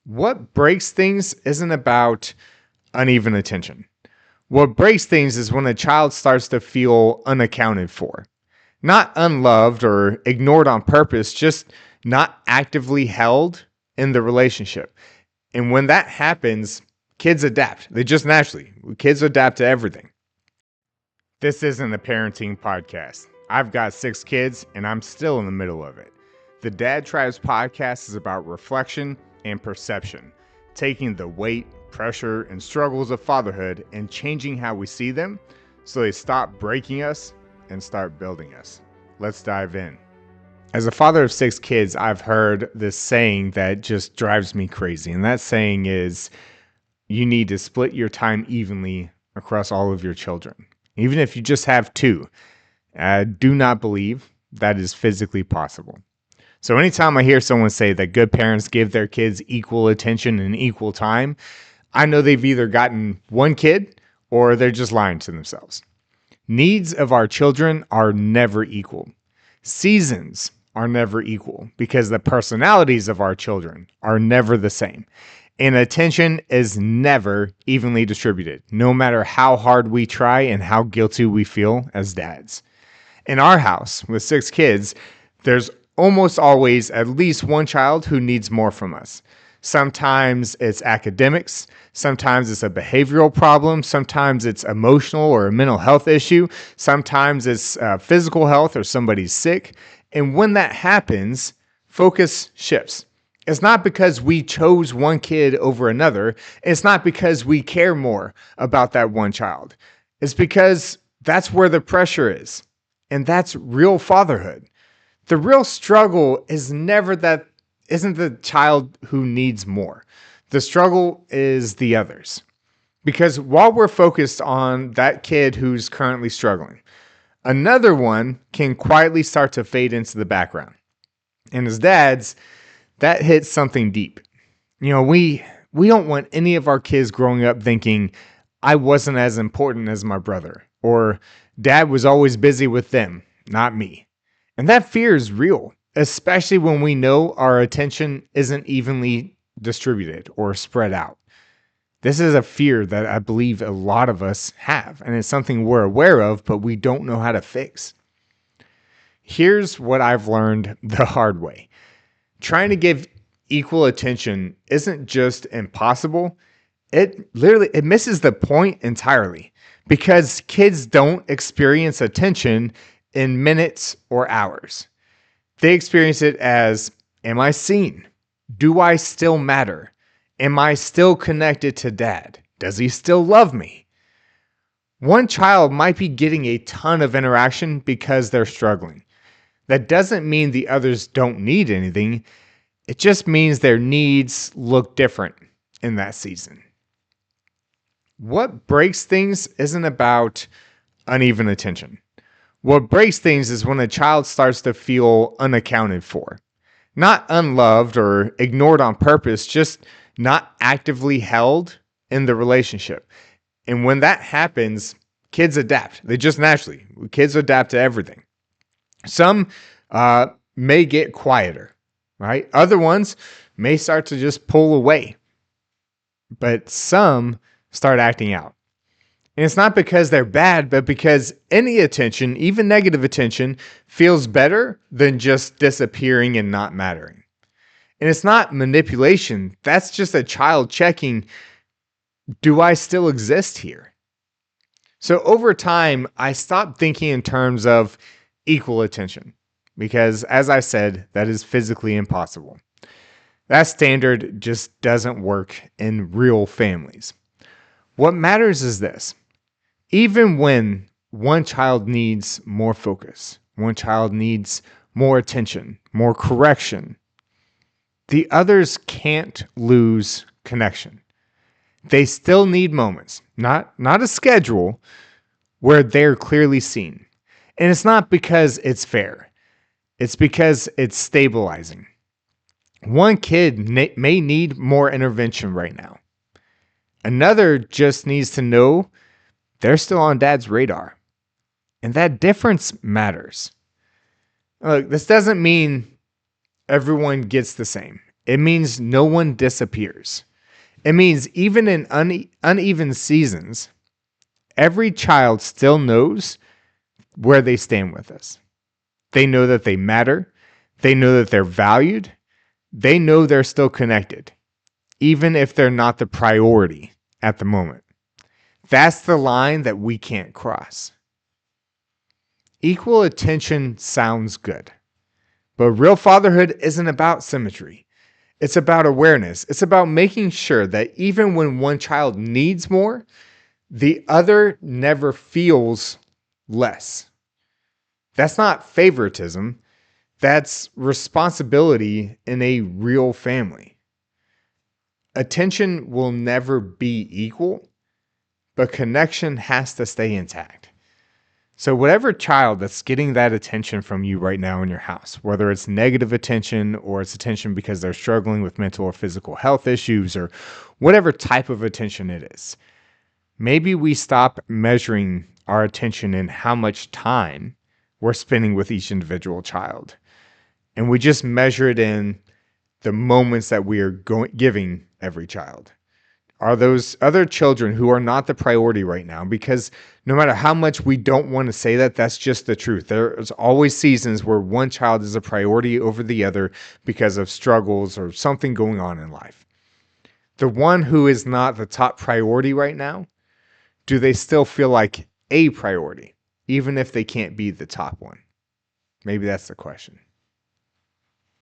What breaks things isn't about uneven attention. What breaks things is when a child starts to feel unaccounted for, not unloved or ignored on purpose, just not actively held in the relationship. And when that happens, kids adapt. They just naturally, kids adapt to everything. This isn't a parenting podcast. I've got 6 kids and I'm still in the middle of it. The Dad Tribes podcast is about reflection and perception, taking the weight, pressure, and struggles of fatherhood and changing how we see them so they stop breaking us and start building us. Let's dive in. As a father of 6 kids, I've heard this saying that just drives me crazy. And that saying is, you need to split your time evenly across all of your children. Even if you just have 2, I do not believe that is physically possible. So anytime I hear someone say that good parents give their kids equal attention and equal time, I know they've either gotten one kid or they're just lying to themselves. Needs of our children are never equal. Seasons are never equal because the personalities of our children are never the same. And attention is never evenly distributed, no matter how hard we try and how guilty we feel as dads. In our house, with 6 kids, there's almost always at least one child who needs more from us. Sometimes it's academics, sometimes it's a behavioral problem, sometimes it's emotional or a mental health issue, sometimes it's physical health or somebody's sick. And when that happens, focus shifts. It's not because we chose one kid over another. It's not because we care more about that one child. It's because that's where the pressure is. And that's real fatherhood. The real struggle isn't the child who needs more. The struggle is the others. Because while we're focused on that kid who's currently struggling, another one can quietly start to fade into the background. And as dads, that hits something deep. You know, we don't want any of our kids growing up thinking, I wasn't as important as my brother, or dad was always busy with them, not me. And that fear is real, especially when we know our attention isn't evenly distributed or spread out. This is a fear that I believe a lot of us have, and it's something we're aware of, but we don't know how to fix. Here's what I've learned the hard way. Trying to give equal attention isn't just impossible. It misses the point entirely because kids don't experience attention in minutes or hours. They experience it as, am I seen? Do I still matter? Am I still connected to dad? Does he still love me? One child might be getting a ton of interaction because they're struggling. That doesn't mean the others don't need anything. It just means their needs look different in that season. What breaks things isn't about uneven attention. What breaks things is when a child starts to feel unaccounted for, not unloved or ignored on purpose, just not actively held in the relationship. And when that happens, kids adapt. They just naturally, kids adapt to everything. Some may get quieter, right? Other ones may start to just pull away, but some start acting out. And it's not because they're bad, but because any attention, even negative attention, feels better than just disappearing and not mattering. And it's not manipulation. That's just a child checking, do I still exist here? So over time, I stopped thinking in terms of equal attention because, as I said, that is physically impossible. That standard just doesn't work in real families. What matters is this. Even when one child needs more focus, one child needs more attention, more correction, the others can't lose connection. They still need moments, not a schedule, where they're clearly seen. And it's not because it's fair. It's because it's stabilizing. One kid may need more intervention right now. Another just needs to know they're still on dad's radar. And that difference matters. Look, this doesn't mean everyone gets the same. It means no one disappears. It means even in uneven seasons, every child still knows where they stand with us. They know that they matter. They know that they're valued. They know they're still connected, even if they're not the priority at the moment. That's the line that we can't cross. Equal attention sounds good, but real fatherhood isn't about symmetry. It's about awareness. It's about making sure that even when one child needs more, the other never feels less. That's not favoritism. That's responsibility in a real family. Attention will never be equal, but connection has to stay intact. So whatever child that's getting that attention from you right now in your house, whether it's negative attention or it's attention because they're struggling with mental or physical health issues or whatever type of attention it is, maybe we stop measuring our attention in how much time we're spending with each individual child. And we just measure it in the moments that we are giving every child. Are those other children who are not the priority right now? Because no matter how much we don't want to say that, that's just the truth. There's always seasons where one child is a priority over the other because of struggles or something going on in life. The one who is not the top priority right now, do they still feel like a priority, even if they can't be the top one? Maybe that's the question.